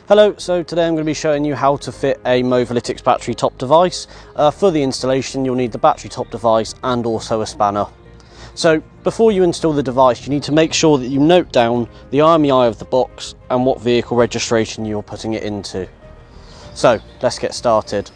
Hello, so today I'm going to be showing you how to fit a Movolytics battery top device. For the installation you'll need the battery top device and also a spanner. So before you install the device you need to make sure that you note down the RMEI of the box and what vehicle registration you're putting it into. So let's get started.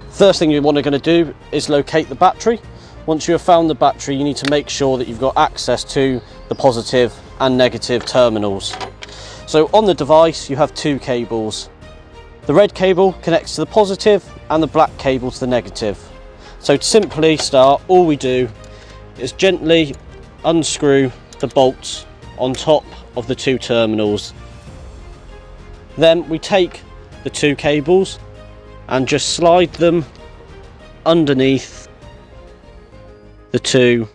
First thing you want to do is locate the battery. Once you have found the battery, you need to make sure that you've got access to the positive and negative terminals. So on the device you have two cables. The red cable connects to the positive and the black cable to the negative. So to simply start, all we do is gently unscrew the bolts on top of the two terminals. Then we take the two cables and just slide them underneath the two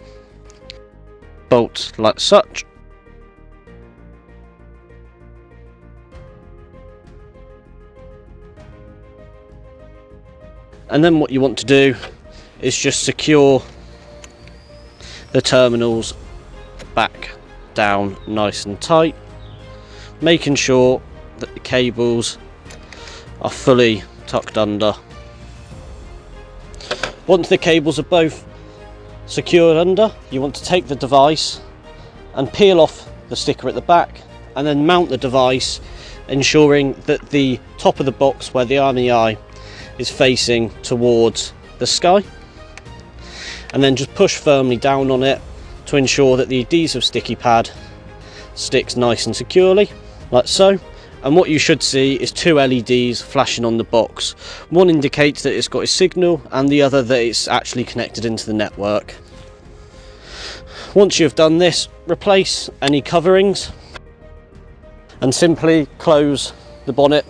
bolts like such. And then what you want to do is just secure the terminals back down nice and tight, making sure that the cables are fully tucked under. Once the cables are both secured under, you want to take the device and peel off the sticker at the back and then mount the device, ensuring that the top of the box where the RMEI is facing towards the sky, and then just push firmly down on it to ensure that the adhesive sticky pad sticks nice and securely like so. And what you should see is two LEDs flashing on the box. One indicates that it's got a signal and the other that it's actually connected into the network. Once you've done this, replace any coverings and simply close the bonnet.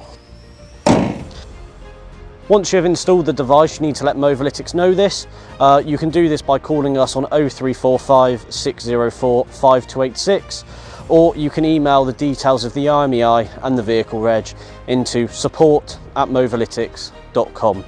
Once you've installed the device, you need to let Movolytics know this. You can do this by calling us on 0345 604 5286. Or you can email the details of the RMEI and the vehicle reg into support@movolytics.com.